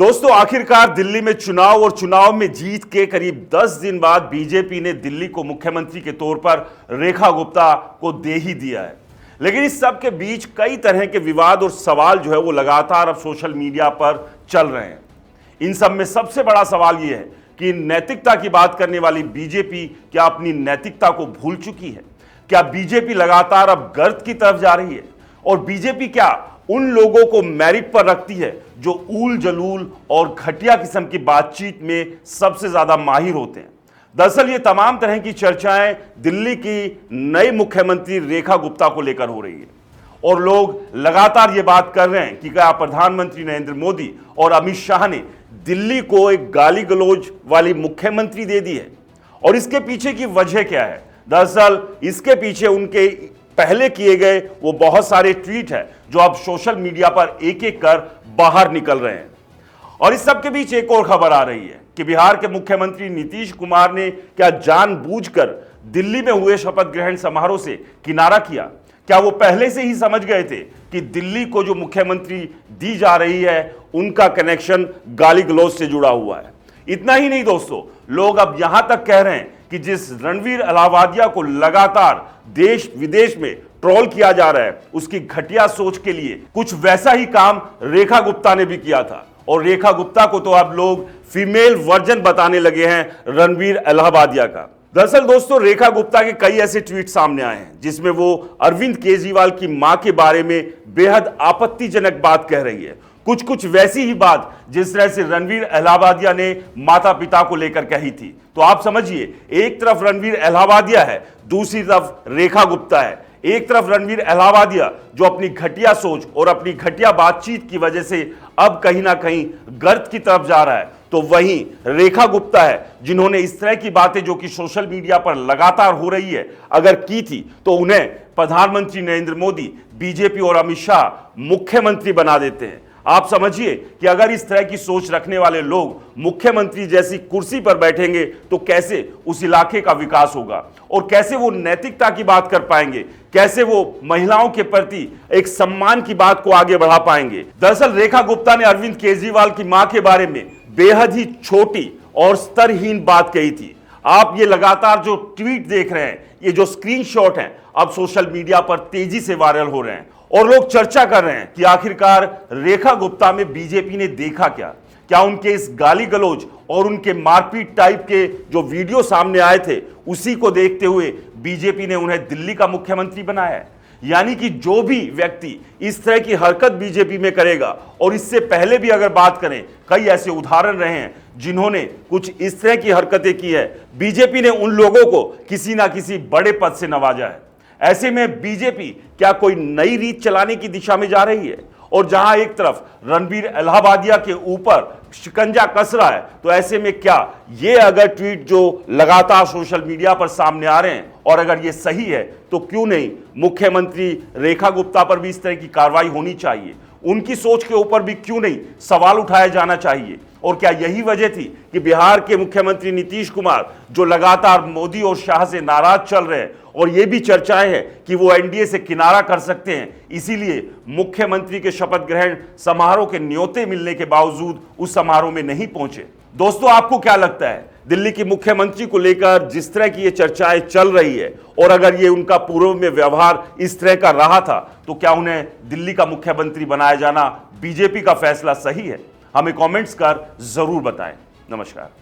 दोस्तों, आखिरकार दिल्ली में चुनाव और चुनाव में जीत के करीब 10 दिन बाद बीजेपी ने दिल्ली को मुख्यमंत्री के तौर पर रेखा गुप्ता को दे ही दिया है। लेकिन इस सब के बीच कई तरह के विवाद और सवाल जो है वो लगातार अब सोशल मीडिया पर चल रहे हैं। इन सब में सबसे बड़ा सवाल यह है कि नैतिकता की बात करने वाली बीजेपी क्या अपनी नैतिकता को भूल चुकी है? क्या बीजेपी लगातार अब गर्त की तरफ जा रही है? और बीजेपी क्या उन लोगों को मेरिट पर रखती है जो ऊल जलूल और घटिया किस्म की बातचीत में सबसे ज्यादा माहिर होते हैं? दरअसल ये तमाम तरह की चर्चाएं दिल्ली की नई मुख्यमंत्री रेखा गुप्ता को लेकर हो रही है और लोग लगातार ये बात कर रहे हैं कि क्या प्रधानमंत्री नरेंद्र मोदी और अमित शाह ने दिल्ली को एक गाली गलौज वाली मुख्यमंत्री दे दी है। और इसके पीछे की वजह क्या है? दरअसल इसके पीछे उनके पहले किए गए वो बहुत सारे ट्वीट है जो अब सोशल मीडिया पर एक एक कर बाहर निकल रहे हैं। और इस सब के बीच एक और खबर आ रही है कि बिहार के मुख्यमंत्री नीतीश कुमार ने क्या जानबूझकर दिल्ली में हुए शपथ ग्रहण समारोह से किनारा किया? क्या वो पहले से ही समझ गए थे कि दिल्ली को जो मुख्यमंत्री दी जा रही है उनका कनेक्शन गाली गलौज से जुड़ा हुआ है? इतना ही नहीं दोस्तों, लोग अब यहां तक कह रहे हैं कि जिस रणवीर अलाहाबादिया को लगातार देश विदेश में ट्रोल किया जा रहा है उसकी घटिया सोच के लिए कुछ वैसा ही काम रेखा गुप्ता ने भी किया था। और रेखा गुप्ता को तो अब लोग फीमेल वर्जन बताने लगे हैं रणवीर अलाहाबादिया का। दरअसल दोस्तों, रेखा गुप्ता के कई ऐसे ट्वीट सामने आए हैं जिसमें वो अरविंद केजरीवाल की मां के बारे में बेहद आपत्तिजनक बात कह रही है। कुछ वैसी ही बात जिस तरह से रणवीर अलाहाबादिया ने माता पिता को लेकर कही थी। तो आप समझिए, एक तरफ रणवीर अलाहाबादिया है, दूसरी तरफ रेखा गुप्ता है। एक तरफ रणवीर अलाहाबादिया जो अपनी घटिया सोच और अपनी घटिया बातचीत की वजह से अब कहीं ना कहीं गर्त की तरफ जा रहा है, तो वहीं रेखा गुप्ता है जिन्होंने इस तरह की बातें जो कि सोशल मीडिया पर लगातार हो रही है अगर की थी तो उन्हें प्रधानमंत्री नरेंद्र मोदी, बीजेपी और अमित शाह मुख्यमंत्री बना देते हैं। आप समझिए कि अगर इस तरह की सोच रखने वाले लोग मुख्यमंत्री जैसी कुर्सी पर बैठेंगे तो कैसे उस इलाके का विकास होगा और कैसे वो नैतिकता की बात कर पाएंगे, कैसे वो महिलाओं के प्रति एक सम्मान की बात को आगे बढ़ा पाएंगे। दरअसल रेखा गुप्ता ने अरविंद केजरीवाल की मां के बारे में बेहद ही छोटी और स्तरहीन बात कही थी। आप ये लगातार जो ट्वीट देख रहे हैं, ये जो स्क्रीनशॉट हैं, अब सोशल मीडिया पर तेजी से वायरल हो रहे हैं और लोग चर्चा कर रहे हैं कि आखिरकार रेखा गुप्ता में बीजेपी ने देखा क्या? क्या उनके इस गाली गलौज और उनके मारपीट टाइप के जो वीडियो सामने आए थे उसी को देखते हुए बीजेपी ने उन्हें दिल्ली का मुख्यमंत्री बनाया है? यानी कि जो भी व्यक्ति इस तरह की हरकत बीजेपी में करेगा, और इससे पहले भी अगर बात करें कई ऐसे उदाहरण रहे हैं जिन्होंने कुछ इस तरह की हरकतें की है, बीजेपी ने उन लोगों को किसी ना किसी बड़े पद से नवाजा है। ऐसे में बीजेपी क्या कोई नई रीत चलाने की दिशा में जा रही है? और जहां एक तरफ रणवीर अलाहाबादिया के ऊपर शिकंजा कस रहा है, तो ऐसे में क्या ये अगर ट्वीट जो लगातार सोशल मीडिया पर सामने आ रहे हैं और अगर ये सही है तो क्यों नहीं मुख्यमंत्री रेखा गुप्ता पर भी इस तरह की कार्रवाई होनी चाहिए? उनकी सोच के ऊपर भी क्यों नहीं सवाल उठाया जाना चाहिए? और क्या यही वजह थी कि बिहार के मुख्यमंत्री नीतीश कुमार जो लगातार मोदी और शाह से नाराज चल रहे हैं और ये भी चर्चाएं हैं कि वो एनडीए से किनारा कर सकते हैं, इसीलिए मुख्यमंत्री के शपथ ग्रहण समारोह के न्योते मिलने के बावजूद उस समारोह में नहीं पहुंचे? दोस्तों, आपको क्या लगता है दिल्ली की मुख्यमंत्री को लेकर जिस तरह की ये चर्चाएं चल रही है, और अगर ये उनका पूर्व में व्यवहार इस तरह का रहा था तो क्या उन्हें दिल्ली का मुख्यमंत्री बनाया जाना बीजेपी का फैसला सही है? हमें कमेंट्स कर जरूर बताएं। नमस्कार।